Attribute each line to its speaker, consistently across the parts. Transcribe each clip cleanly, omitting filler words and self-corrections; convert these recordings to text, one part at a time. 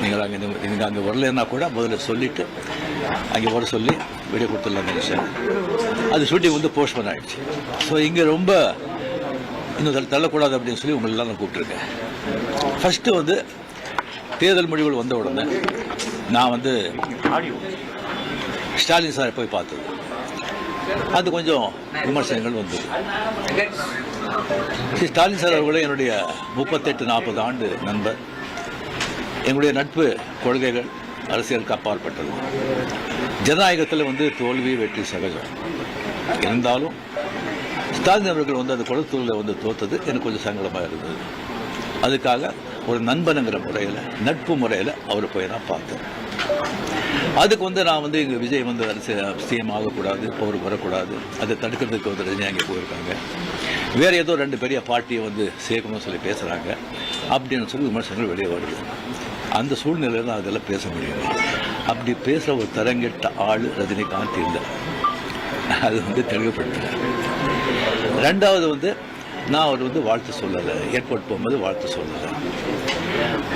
Speaker 1: நீங்கள் அங்கே வரலன்னா கூட முதல்ல சொல்லிவிட்டு அங்கே வர சொல்லி வீடியோ கொடுத்துடலாம் நினைச்சேன். அது ஷூட்டிங் வந்து போஸ்ட்போன் ஆகிடுச்சு. ஸோ இங்கே ரொம்ப இன்னும் தள்ளக்கூடாது அப்படின்னு சொல்லி உங்களெல்லாம் நான் கூப்பிட்ருக்கேன். ஃபஸ்ட்டு வந்து தேர்தல் முடிவுகள் வந்த உடனே நான் வந்து ஸ்டாலின் சாரை போய் பார்த்தது. அது கொஞ்சம் விமர்சனங்கள் வந்தது. ஸ்டாலின் சார் அவர்களே என்னுடைய 38-40 ஆண்டு நண்பர். எங்களுடைய நட்பு கொள்கைகள் அரசியலுக்கு அப்பாற்பட்டது. ஜனநாயகத்தில் வந்து தோல்வி வெற்றி சகஜம். இருந்தாலும் ஸ்டாலின் அவர்கள் வந்து அந்த குளத்தூரில் வந்து தோத்தது எனக்கு கொஞ்சம் சங்கடமாக இருந்தது. அதுக்காக ஒரு நண்பனுங்கிற முறையில் நட்பு முறையில் அவரை போய் நான் பார்த்தேன். அதுக்கு வந்து நான் வந்து எங்கள் விஜய் வந்து சிஎம் ஆகக்கூடாது, அவருக்கு வரக்கூடாது, அதை தடுக்கிறதுக்கு வந்து ரஜினி அங்கே போயிருக்காங்க, வேறு ஏதோ 2 பெரிய பார்ட்டியை வந்து சேர்க்கணும்னு சொல்லி பேசுகிறாங்க அப்படின்னு சொல்லி விமர்சனங்கள் வெளியே வருது. அந்த சூழ்நிலையில் தான் அதெல்லாம் பேச முடியும். அப்படி பேசுகிற ஒரு தரங்கெட்ட ஆள் ரஜினிகாந்த் இல்லை. அது வந்து தெளிவுபடுத்துகிறேன். 2வது வந்து நான் அவர் வந்து வாழ்த்து சொல்லலை, ஏர்போர்ட் போகும்போது வாழ்த்து சொல்லலை.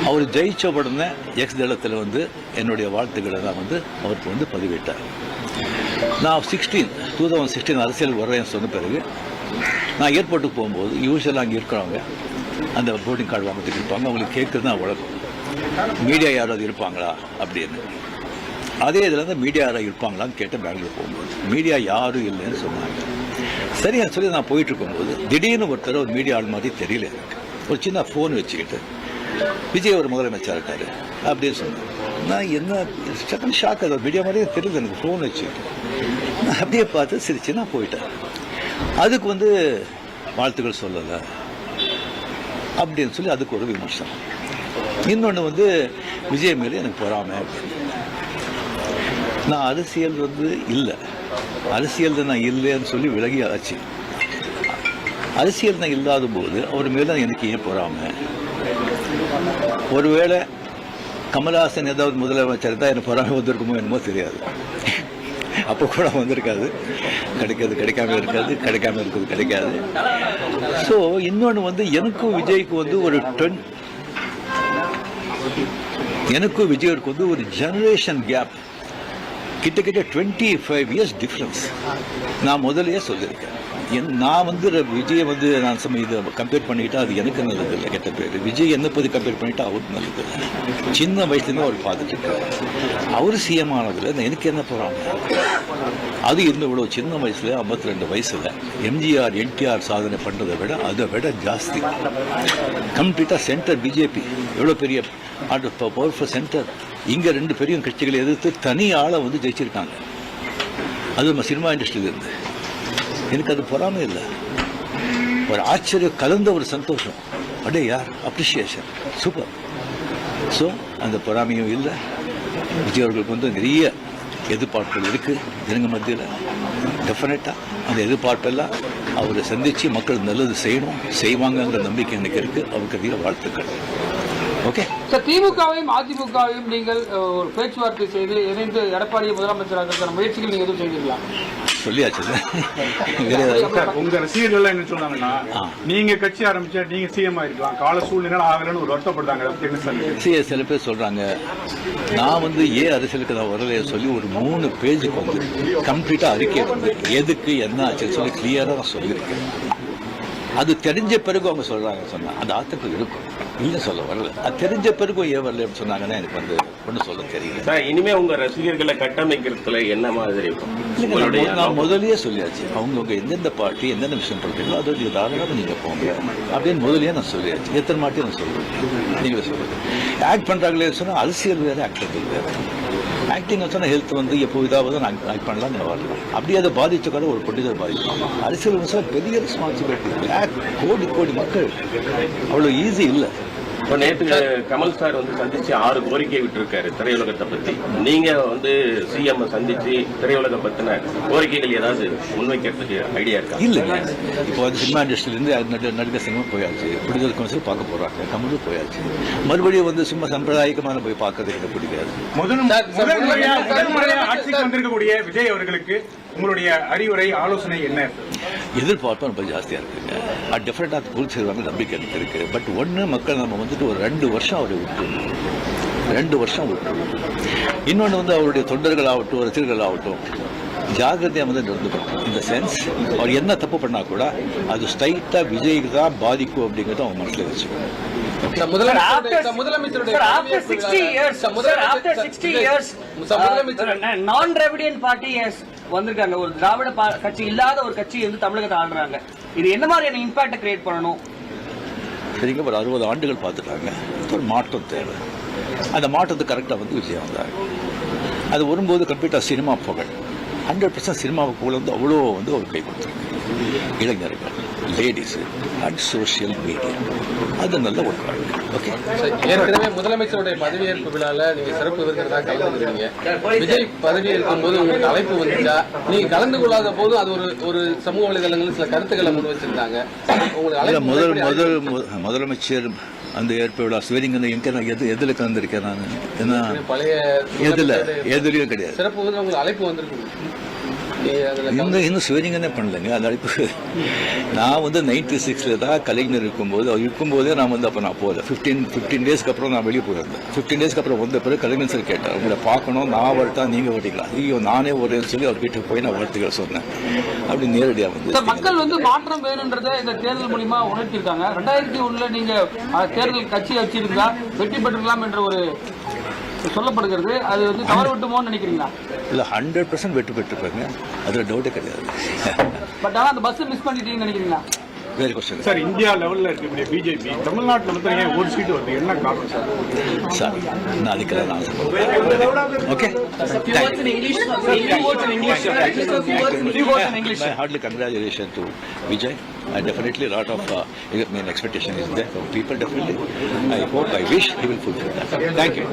Speaker 1: அவர் ஜெயிச்ச உடனே எக்ஸ் தளத்தில் வந்து என்னுடைய வாழ்த்துக்களை நான் வந்து அவருக்கு வந்து பதிவிட்டார். நான் 2016 அரசியல் வர்றேன்னு சொன்ன பிறகு நான் ஏர்போர்ட்டுக்கு போகும்போது யூஸ்வலாக அங்கே இருக்கிறவங்க அந்த போர்டிங் கார்டு வாங்கிட்டு இருப்பாங்க. அவங்களுக்கு கேட்குறது தான் வழக்கம், மீடியா யாராவது இருப்பாங்களா அப்படின்னு. அதே இதில் வந்து மீடியா யாராவது இருப்பாங்களான்னு கேட்டு பெங்களூர் போகும்போது மீடியா யாரும் இல்லைன்னு சொன்னாங்க. சரின்னு சொல்லி நான் போயிட்டு இருக்கும்போது திடீர்னு ஒருத்தர் ஒரு மீடியா ஆள் மாதிரி தெரியல எனக்கு. ஒரு சின்ன ஃபோன் வச்சுக்கிட்டு விஜய் ஒரு முதலமைச்சர் இருக்காரு அப்படின்னு சொன்னேன். நான் என்ன செகண்ட் ஷாக், அது மீடியா மாதிரியே தெரியல எனக்கு. ஃபோன் வச்சுக்கிட்டு நான் அப்படியே பார்த்து சிரிச்சு நான் போயிட்டேன். அதுக்கு வந்து வாழ்த்துக்கள் சொல்லலை அப்படின்னு சொல்லி அதுக்கு ஒரு விமர்சனம். இன்னொன்று வந்து விஜய் மேலே எனக்கு பொறாமை. நான் அரசியல் வந்து இல்லை, அரசியல் நான் இல்லைன்னு சொல்லி விலகி ஆச்சு. அரசியல் நான் இல்லாத போது அவர் மேலே எனக்கு ஏன் பொறாமை? ஒருவேளை கமல்ஹாசன் ஏதாவது முதலமைச்சர் தான் எனக்கு பொறாமை வந்திருக்குமோ என்னமோ தெரியாது. அப்போ கூட வந்திருக்காது. கிடைக்காம இருக்குது கிடைக்காது. ஸோ இன்னொன்று வந்து எனக்கும் விஜய்க்கு வந்து ஒரு எனக்கும் விஜய்க்கு வந்து ஒரு ஜெனரேஷன் கேப், கிட்டத்தட்ட 25 இயர்ஸ் டிஃப்ரென்ஸ். நான் முதலையே சொல்லியிருக்கேன். நான் வந்து விஜயை வந்து நான் இதை கம்பேர் பண்ணிக்கிட்டா அது எனக்கு நல்லது இல்லை, கெட்ட பேர். விஜய் என்ன போது கம்பேர் பண்ணிட்டா அவருக்கு நல்லது இல்லை. சின்ன வயசுலேருந்து அவர் பார்த்துட்டு இருக்காரு. அவர் சிஎம் ஆனதில் எனக்கு என்ன போகிறாங்க? அது இன்னும் இவ்வளோ சின்ன வயசில் 52 வயசில் எம்ஜிஆர் என்டிஆர் சாதனை பண்ணுறதை விட அதை விட ஜாஸ்தி. கம்ப்ளீட்டாக சென்டர் பிஜேபி எவ்வளோ பெரிய பவர்ஃபுல் சென்டர். இங்கே 2 பெரிய கட்சிகளை எதிர்த்து தனி ஆளை வந்து ஜெயிச்சிருக்காங்க. அது நம்ம சினிமா இண்டஸ்ட்ரியில் இருந்து. எனக்கு அது பொறாமை இல்லை, ஒரு ஆச்சரியம் கலந்த ஒரு சந்தோஷம். அடே யார் அப்ரிஷியேஷன், சூப்பர். ஸோ அந்த பொறாமையும் இல்லை. விஜய் அவர்களுக்கு வந்து நிறைய எதிர்பார்ப்புகள் இருக்குது ஜனங்க மத்தியில். டெஃபினட்டாக அந்த எதிர்பார்ப்பெல்லாம் அவரை சந்தித்து மக்கள் நல்லது செய்வாங்கங்கிற நம்பிக்கை எனக்கு இருக்குது. அவருக்கு அதிக வாழ்த்துக்கள். ஓகே
Speaker 2: சார், திமுகவையும் அதிமுகவையும் நீங்கள் ஒரு பேச்சுவார்த்தை செய்து இணைந்து எடப்பாடியை முதலமைச்சராக முயற்சிகள் நீங்கள் எதுவும் செய்திருக்கலாம்?
Speaker 1: சொல்லியாச்சு.
Speaker 3: உங்க ரசிகர்கள் என்ன சொன்னாங்கன்னா, நீங்க கட்சி ஆரம்பிச்சா நீங்க சிஎம் ஆயிருக்கலாம், கால சூழ்நிலை ஆகலன்னு ஒரு வருத்தப்படுறாங்க.
Speaker 1: சில பேர் சொல்றாங்க நான் வந்து அரசியலுக்கு நான் வரலையே சொல்லி ஒரு 3 பேஜுக்கு வந்து கம்ப்ளீட்டா அறிக்கை வந்து எதுக்கு என்ன ஆச்சுன்னு சொல்லி கிளியரா நான் சொல்லியிருக்கேன். அது தெரிஞ்ச பிறகு அவங்க சொல்றாங்க அந்த ஆத்தங்கள் இருக்கும், இல்லை சொல்ல வரல. அது தெரிஞ்ச பிறகு ஏன் வரல அப்படின்னு சொன்னாங்கன்னா எனக்கு வந்து ஒன்றும் சொல்ல தெரியல.
Speaker 4: சார், இனிமே உங்க ரசிகர்களை கட்டமைக்கிறதுல என்ன மாதிரி இருக்கும்?
Speaker 1: நான் முதலியே சொல்லியாச்சு, அவங்கவுங்க எந்தெந்த பார்ட்டி எந்தெந்த விஷயம் பண்றீங்களோ அதோட தாராளமாக நீங்க போங்க அப்படின்னு முதலியே நான் சொல்லியாச்சு. எத்தனை மாட்டி நான் சொல்றேன், நீங்களே சொல்லுங்க. ஆக்ட் பண்றாங்களே சொன்னா அரசியல் வேறு, ஆக்டர்கள் வேறு. ஆக்டிங் சொன்னால் ஹெல்த் வந்து எப்போ இதாவது நான் ஆக்ட் பண்ணலாம், நான் வரலாம். அப்படி அதை பாதிச்ச கூட ஒரு பொலிட்டிக்கல் பாதிக்கும். அரசியல் விமர்சனம் பெரிய ரெஸ்பான்சிபிலிட்டி. கோடி மக்கள் அவ்வளோ ஈஸி இல்லை.
Speaker 4: இப்போ நேற்று கமல் சார் வந்து சந்திச்சு 6 கோரிக்கை விட்டுருக்காரு திரையுலகத்தை பத்தி. நீங்க வந்து சிஎம் சந்திச்சு திரையுலகம் பத்தின கோரிக்கைகள் ஏதாவது முன்வைக்கிறதுக்கு ஐடியா இருக்கா?
Speaker 1: இல்லைங்க, இப்போ வந்து சினிமா இண்டஸ்ட்ரியிலேருந்து நடிகர் சங்கம் போயாச்சு, விடுதலை கமிஷன் பார்க்க போறாங்க, கமலும் போயாச்சு. மறுபடியும் வந்து சும்மா சம்பிரதாயமான போய் பார்க்கறது எனக்கு பிடிக்காது.
Speaker 3: முதல் முறையாக ஆட்சிக்கு வந்திருக்கக்கூடிய விஜய் அவர்களுக்கு உங்களுடைய அறிவுரை ஆலோசனை என்ன?
Speaker 1: எதிர்பார்ப்பும் ரொம்ப ஜாஸ்தியாக இருக்குங்க. அது டெஃபினட்டாக பூர்த்தி செய்வாங்க நம்பிக்கை எனக்கு இருக்குது. பட் ஒன்று மக்கள் நம்ம வந்துட்டு ஒரு 2 வருஷம் அவரை விட்டு 2 வருஷம் விட்டு. இன்னொன்று வந்து அவருடைய தொண்டர்கள் ஆகட்டும், ரசிகர்கள் ஆகட்டும், ஜாகிரதையாக வந்து நடந்துக்கணும். இந்த சென்ஸ் அவர் என்ன தப்பு பண்ணா கூட அது ஸ்ட்ரைட்டாக விஜய்க்கு தான் பாதிக்கும் அப்படிங்கிறத அவங்க மனசில் வச்சுக்கணும்.
Speaker 5: நான் திராவிடியன் பார்ட்டி வந்திருக்காங்க, ஒரு திராவிட கட்சி இல்லாத ஒரு கட்சி வந்து தமிழகத்தை ஆடுறாங்க. இது என்ன மாதிரியான இம்பாக்ட் கிரியேட் பண்ணணும்?
Speaker 1: சரிங்க, ஒரு 60 ஆண்டுகள் பார்த்துட்டாங்க. ஒரு மாற்றம் தேவை. அந்த மாற்றத்துக்கு கரெக்டாக வந்து விஜயம் வந்தாங்க. அது வரும்போது கம்ப்ளீட்டாக சினிமா புகழ் 100% சினிமாவுக்கு புகழ் வந்து அவ்வளோ வந்து ஒரு கை கொடுத்துருக்கு. இளைஞர்கள், லேடிஸு அண்ட் சோஷியல் மீடியா, அது நல்ல ஒரு வாழ்க்கை. ஓகே,
Speaker 2: ஏற்கனவே முதலமைச்சருடைய பதவியேற்பு விழாவில் நீங்க சிறப்பு விருந்தினராக கலந்துக்கிறீங்க. விஜய் பதவி இருக்கும் போது உங்களுக்கு அழைப்பு வந்துச்சா? நீங்க கலந்து கொள்ளாத போது அது ஒரு சமூக வலைதளங்களில் சில கருத்துக்களை முன் வச்சிருந்தாங்க. உங்களுக்கு
Speaker 1: முதலமைச்சர் அந்த ஏற்ப விழா சிவலிங்கம் எங்க நான் எதில் கலந்துருக்கேன் நான்? ஏன்னா
Speaker 2: பழைய
Speaker 1: எதுலையும் கிடையாது.
Speaker 2: சிறப்பு வந்து உங்களுக்கு அழைப்பு வந்திருக்கு.
Speaker 1: இன்னும் சிவலிங்கனே பண்ணலைங்க அந்த அழைப்பு. நான் வந்து 96 தான் கலைஞர் இருக்கும்போதே நான் வந்து அப்போ நான் போகல. 15 டேஸ்க்கு அப்புறம் நான் வெளியே போயிருந்தேன். 15 டேஸ்க்கு அப்புறம் வந்த பிறகு கலைஞர் சார் கேட்டார், உங்களை பார்க்கணும், நான் வரட்டா நீங்கள் ஓட்டிக்கலாம்? ஐயோ நானே வரேன்னு சொல்லி அவர் வீட்டுக்கு போய் நான் வாழ்த்துக்களை சொன்னேன். அப்படி நேரடியாக வந்து
Speaker 2: மக்கள் வந்து மாற்றம் வேணுன்றதை இந்த தேர்தல் மூலியமா உணர்த்திருக்காங்க. 2001 நீங்க தேர்தல் கட்சி வச்சிருந்தா வெற்றி பெற்றுக்கலாம் என்ற ஒரு சொல்லப்படுகிறது. அது வந்து தவறு விட்டுமோன்னு நினைக்கிறீங்களா?
Speaker 1: இல்லை, 100% வெற்றி பெற்றுப்பாங்க, அதில் டவுட்டே கிடையாது.
Speaker 2: பட் ஆனால் அந்த பஸ் மிஸ் பண்ணிட்டீங்கன்னு நினைக்கிறீங்களா?
Speaker 1: வேறு கொஸ்டின்
Speaker 3: சார், இந்தியா லெவலில் இருக்கக்கூடிய பிஜேபி தமிழ்நாட்டில் வந்து ஏன் ஒரு சீட்டு வருது, என்ன காரணம் சார்?
Speaker 1: சார், நான் அதுக்கெல்லாம் நான் okay. My heartily congratulations to Vijay. Definitely a lot of expectation is there from people. Definitely, I hope, I wish he will fulfill that. Thank you.